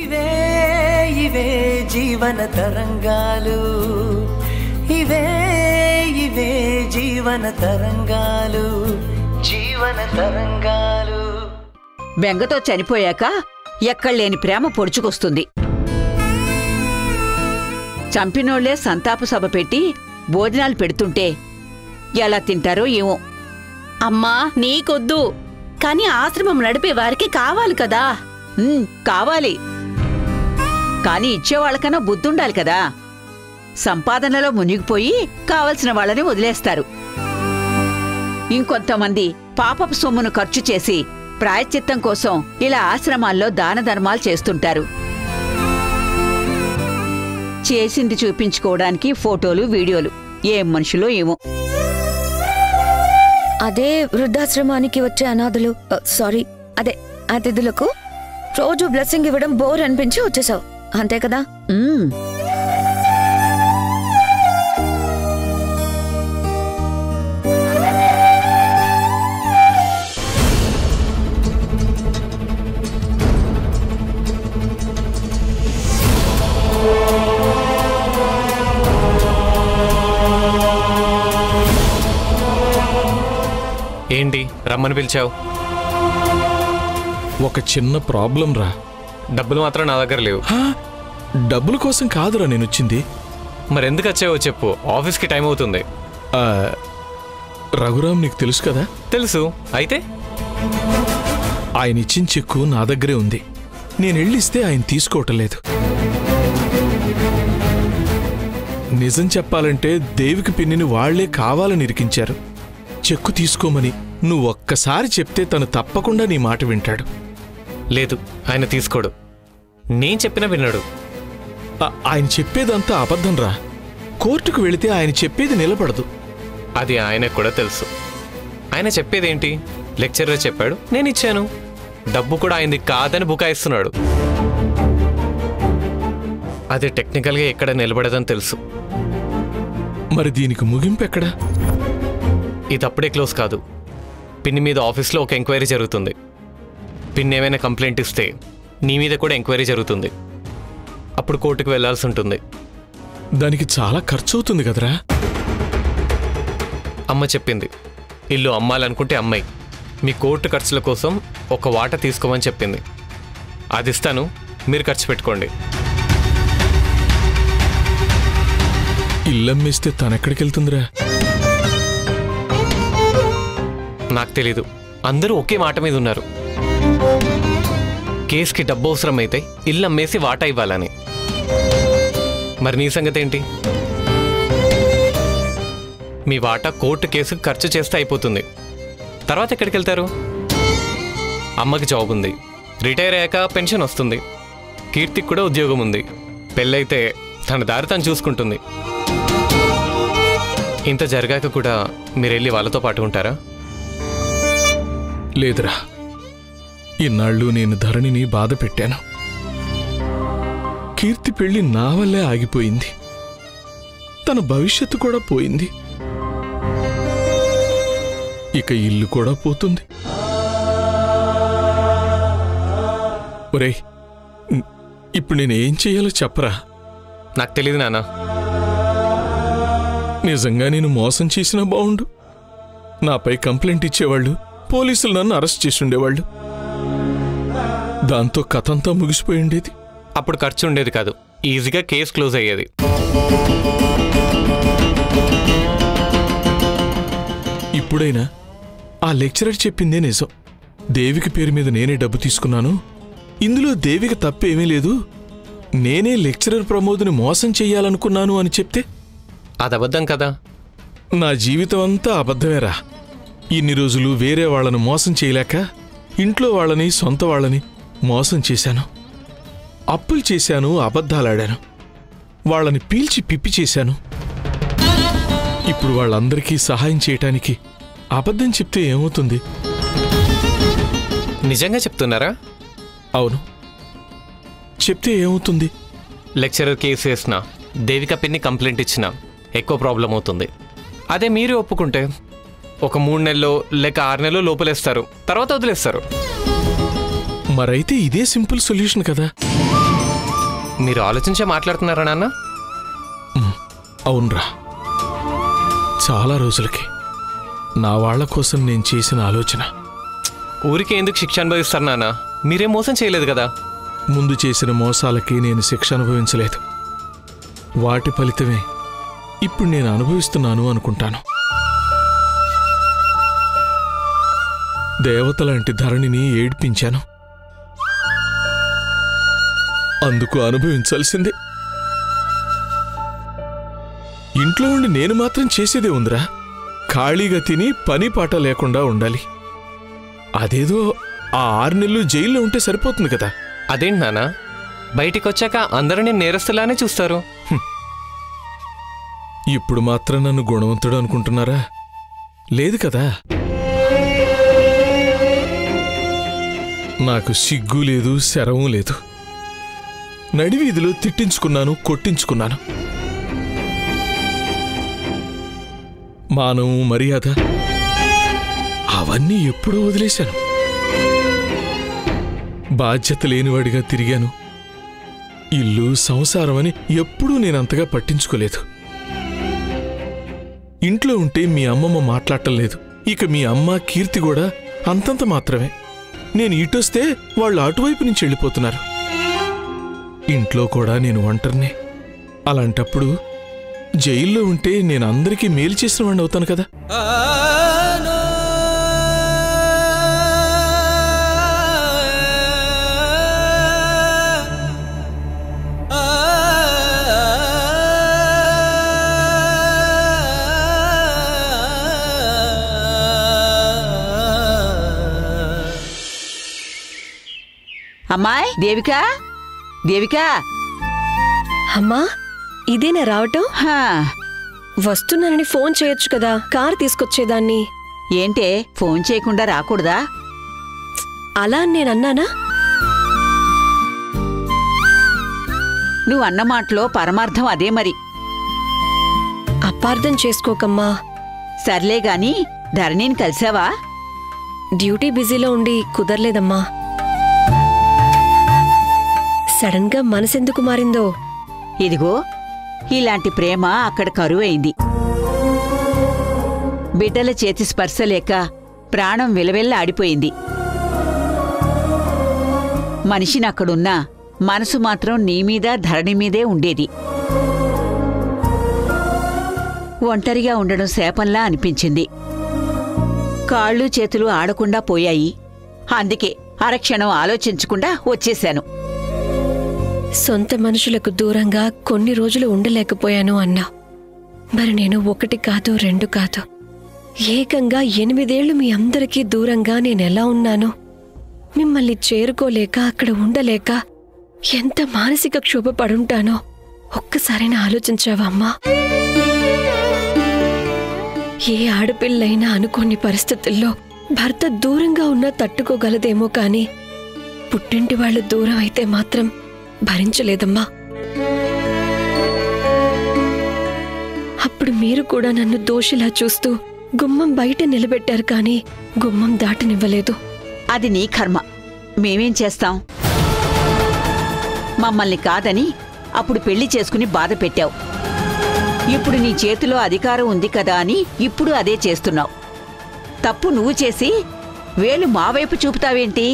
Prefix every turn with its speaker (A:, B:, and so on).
A: ఇవే ఇవే జీవన తరంగాలు, ఇవే ఇవే జీవన తరంగాలు, జీవన తరంగాలు.
B: బెంగతో చనిపోయాక ఎక్కడలేని ప్రేమ పొడుచుకొస్తుంది. చంపినోళ్లే సంతాప సభ పెట్టి భోజనాలు పెడుతుంటే ఎలా తింటారో ఏమో.
C: అమ్మా నీకొద్దు, కాని ఆశ్రమం నడిపే వారికి కావాలి కదా.
B: కావాలి, కాని ఇచ్చేవాళ్ళకన్నా బుద్ధుండాలి కదా. సంపాదనలో మునిగిపోయి కావలసిన వాళ్ళని వదిలేస్తారు. ఇంకొంతమంది పాపపు సొమ్మును ఖర్చు చేసి ప్రాయశ్చిత్తం కోసం ఇలా ఆశ్రమాల్లో దాన ధర్మాలు చేస్తుంటారు. చేసింది చూపించుకోవడానికి ఫోటోలు వీడియోలు. ఏం మనుషులో ఏమో.
D: అదే వృద్ధాశ్రమానికి వచ్చే అనాథులు సారీ అదే అతిథులకు రోజు బ్లెస్సింగ్ ఇవ్వడం బోర్ అనిపించి వచ్చేసావు అంతే కదా.
E: ఏంటి రమ్మని పిలిచావు?
F: ఒక చిన్న ప్రాబ్లం రా.
E: డబ్బులు మాత్రం నా దగ్గర లేవు.
F: డబ్బుల కోసం కాదురా నేను వచ్చింది.
E: మరెందుకు వచ్చావో చెప్పు, ఆఫీస్కి టైం అవుతుంది.
F: రఘురామ్ నీకు తెలుసు కదా?
E: తెలుసు. అయితే
F: ఆయన ఇచ్చిన చెక్కు నా దగ్గరే ఉంది. నేను వెళ్ళిస్తే ఆయన తీసుకోవటం లేదు. నిజం చెప్పాలంటే దేవికి పిన్నిని వాళ్లే కావాలని ఇరికించారు. చెక్కు తీసుకోమని నువ్వు ఒక్కసారి చెప్తే తను తప్పకుండా నీ మాట వింటాడు.
E: లేదు, ఆయన తీసుకోడు. నేను చెప్పినా విన్నాడు.
F: ఆయన చెప్పేదంతా అబద్ధం రా. కోర్టుకు వెళితే ఆయన చెప్పేది నిలబడదు.
E: అది ఆయనకు కూడా తెలుసు. ఆయన చెప్పేదేంటి? లెక్చరర్ చెప్పాడు, నేను ఇచ్చాను. డబ్బు కూడా ఆయనది కాదని బుకాయిస్తున్నాడు. అది టెక్నికల్గా ఎక్కడ నిలబడదని తెలుసు.
F: మరి దీనికి ముగింపు ఎక్కడా?
E: ఇది అప్పుడే క్లోజ్ కాదు. పిన్ని మీద ఆఫీస్లో ఒక ఎంక్వైరీ జరుగుతుంది. పిన్ని ఏమైనా కంప్లైంట్ ఇస్తే నీ మీద కూడా ఎంక్వైరీ జరుగుతుంది. అప్పుడు కోర్టుకు వెళ్లాల్సి ఉంటుంది.
F: దానికి చాలా ఖర్చు అవుతుంది కదరా.
E: అమ్మ చెప్పింది, ఇల్లు అమ్మాలనుకుంటే అమ్మాయి, మీ కోర్టు ఖర్చుల కోసం ఒక వాటా తీసుకోమని చెప్పింది. అది ఇస్తాను, మీరు ఖర్చు పెట్టుకోండి.
F: ఇల్లమ్మేస్తే తనెక్కడికి వెళ్తుందిరా?
E: నాకు తెలీదు. అందరూ ఒకే మాట మీద ఉన్నారు. కేసుకి డబ్బు అవసరం అయితే ఇల్లు అమ్మేసి వాటా ఇవ్వాలని. మరి నీ సంగతి ఏంటి? మీ వాటా కోర్టు కేసుకు ఖర్చు చేస్తే అయిపోతుంది. తర్వాత ఎక్కడికి వెళ్తారు? అమ్మకి జాబ్ ఉంది, రిటైర్ అయ్యాక పెన్షన్ వస్తుంది. కీర్తికి కూడా ఉద్యోగం ఉంది. పెళ్ళైతే తన దారి తను చూసుకుంటుంది. ఇంత జరగాక కూడా మీరు వెళ్ళి వాళ్ళతో పాటు ఉంటారా?
F: లేదురా. ఇన్నాళ్ళు నేను ధరణిని బాధ పెట్టాను. కీర్తి పెళ్లి నా వల్లే ఆగిపోయింది. తన భవిష్యత్తు కూడా పోయింది. ఇక ఇల్లు కూడా పోతుంది. ఒరేయ్, ఇప్పుడు నేనేం చెయ్యాలో చెప్పరా?
E: నాకు తెలియదు నాన్న.
F: నిజంగా నేను మోసం చేసినా బావుండు. నాపై కంప్లైంట్ ఇచ్చేవాళ్ళు, పోలీసులు నన్ను అరెస్ట్ చేసి ఉండేవాళ్ళు. దాంతో కథంతా ముగిసిపోయి ఉండేది.
E: అప్పుడు ఖర్చు ఉండేది కాదు, ఈజీగా కేసు క్లోజ్ అయ్యేది.
F: ఇప్పుడైనా ఆ లెక్చరర్ చెప్పిందే నిజం. దేవికి పేరు మీద నేనే డబ్బు తీసుకున్నాను, ఇందులో దేవికి తప్పేమీ లేదు, నేనే లెక్చరర్ ప్రమోద్ని మోసం చెయ్యాలనుకున్నాను అని చెప్తే
E: అది అబద్ధం కదా.
F: నా జీవితం అంతా అబద్ధమేరా. ఇన్ని రోజులు వేరే వాళ్లను మోసం చేయలేక ఇంట్లో వాళ్ళని, సొంత వాళ్ళని మోసం చేశాను. అప్పులు చేశాను, అబద్ధాలాడాను, వాళ్ళని పీల్చి పిప్పి చేశాను. ఇప్పుడు వాళ్ళందరికీ సహాయం చేయటానికి అబద్ధం చెప్తే ఏమవుతుంది?
E: నిజంగా చెప్తున్నారా?
F: అవును, చెప్తే ఏమవుతుంది?
E: లెక్చరర్ కేసు వేసినా, దేవిక పిన్ని కంప్లైంట్ ఇచ్చినా ఎక్కువ ప్రాబ్లం అవుతుంది. అదే మీరు ఒప్పుకుంటే ఒక 3 నెలలో లేక 6 నెలలో లోపలేస్తారు, తర్వాత వదిలేస్తారు.
F: మరైతే ఇదే సింపుల్ సొల్యూషన్ కదా.
E: మీరు ఆలోచించే మాట్లాడుతున్నారా నాన్న?
F: అవునరా, చాలా రోజులకి నా వాళ్ల కోసం నేను చేసిన ఆలోచన.
E: ఊరికే ఎందుకు శిక్ష అనుభవిస్తారు నాన్న? మీరేం మోసం చేయలేదు కదా.
F: ముందు చేసిన మోసాలకి నేను శిక్ష అనుభవించలేదు. వాటి ఫలితమే ఇప్పుడు నేను అనుభవిస్తున్నాను అనుకుంటాను. దేవతలాంటి ధరణిని ఏడ్పించాను, అందుకు అనుభవించాల్సిందే. ఇంట్లో ఉండి నేను మాత్రం చేసేదే ఉందిరా. ఖాళీగా తిని పని పాట లేకుండా ఉండాలి. అదేదో ఆ 6 నెలలు జైల్లో ఉంటే సరిపోతుంది కదా.
E: అదేంటి నాన్న, బయటికి వచ్చాక అందరినీ నేరస్తులానే చూస్తారు.
F: ఇప్పుడు మాత్రం నన్ను గుణవంతుడు అనుకుంటున్నారా? లేదు కదా. నాకు సిగ్గు లేదు, శరవం లేదు. నడివీధిలో తిట్టించుకున్నాను, కొట్టించుకున్నాను. మానం, మర్యాద అవన్నీ ఎప్పుడూ వదిలేశాను. బాధ్యత లేనివాడిగా తిరిగాను. ఇల్లు, సంసారం అని ఎప్పుడూ నేనంతగా పట్టించుకోలేదు. ఇంట్లో ఉంటే మీ అమ్మమ్మ మాట్లాడటం లేదు. ఇక మీ అమ్మ, కీర్తి కూడా అంతంత మాత్రమే. నేను ఇటొస్తే వాళ్ళు అటువైపు నుంచి వెళ్ళిపోతున్నారు. ఇంట్లో కూడా నేను ఒంటరినే. అలాంటప్పుడు జైల్లో ఉంటే నేను అందరికీ మేలు చేసిన వాడిని అవుతాను కదా.
B: అమ్మాయి దేవికా, దేవికా.
G: అమ్మా, ఇదేనా రావటం?
B: హా,
G: వస్తున్నానని ఫోన్ చేయొచ్చు కదా, కారు తీసుకొచ్చేదాన్ని.
B: ఏంటే ఫోన్ చేయకుండా రాకూడదా?
G: అలా అని నేనన్నానా?
B: నువ్వు అన్న మాటలో పరమార్థం అదే మరి.
G: అపార్థం చేసుకోకమ్మా.
B: సర్లే గాని ధరణిని కలిసావా?
G: డ్యూటీ బిజీలో ఉండి కుదరలేదమ్మా. సడన్ గా మనసెందుకు మారిందో.
B: ఇదిగో ఇలాంటి ప్రేమ అక్కడ కరువైంది. బిడ్డల చేతి స్పర్శ లేక ప్రాణం విలవెల్ల ఆడిపోయింది. మనిషిని అక్కడున్నా మనసు మాత్రం నీమీద, ధరణి మీదే ఉండేది. ఒంటరిగా ఉండడం శాపంలా అనిపించింది. కాళ్ళు చేతులు ఆడకుండా పోయాయి. అందుకే అరక్షణం ఆలోచించకుండా వచ్చేశాను.
G: సొంత మనుషులకు దూరంగా కొన్ని రోజులు ఉండలేకపోయాను అన్నా. మరి నేను 1 కాదు 2 కాదు, ఏకంగా 8 ఏళ్లు మీ అందరికీ దూరంగా నేనెలా ఉన్నానో, మిమ్మల్ని చేరుకోలేక అక్కడ ఉండలేక ఎంత మానసిక క్షోభ పడుంటానో ఒక్కసారైనా ఆలోచించావా అమ్మా? ఏ ఆడపిల్లైనా అనుకోని పరిస్థితుల్లో భర్త దూరంగా ఉన్నా తట్టుకోగలదేమో కాని పుట్టింటి వాళ్ళు దూరం అయితే మాత్రం భరించలేదమ్మా. అప్పుడు మీరు కూడా నన్ను దోషిలా చూస్తూ గుమ్మం బయట నిలబెట్టారు కానీ గుమ్మం దాటనివ్వలేదు.
B: అది నీ కర్మ, మేమేం చేస్తాం? మమ్మల్ని కాదని అప్పుడు పెళ్లి చేసుకుని బాధ పెట్టావు. ఇప్పుడు నీ చేతిలో అధికారం ఉంది కదా అని ఇప్పుడు అదే చేస్తున్నావు. తప్పు నువ్వు చేసి వేలు మా వైపు చూపుతావేంటి?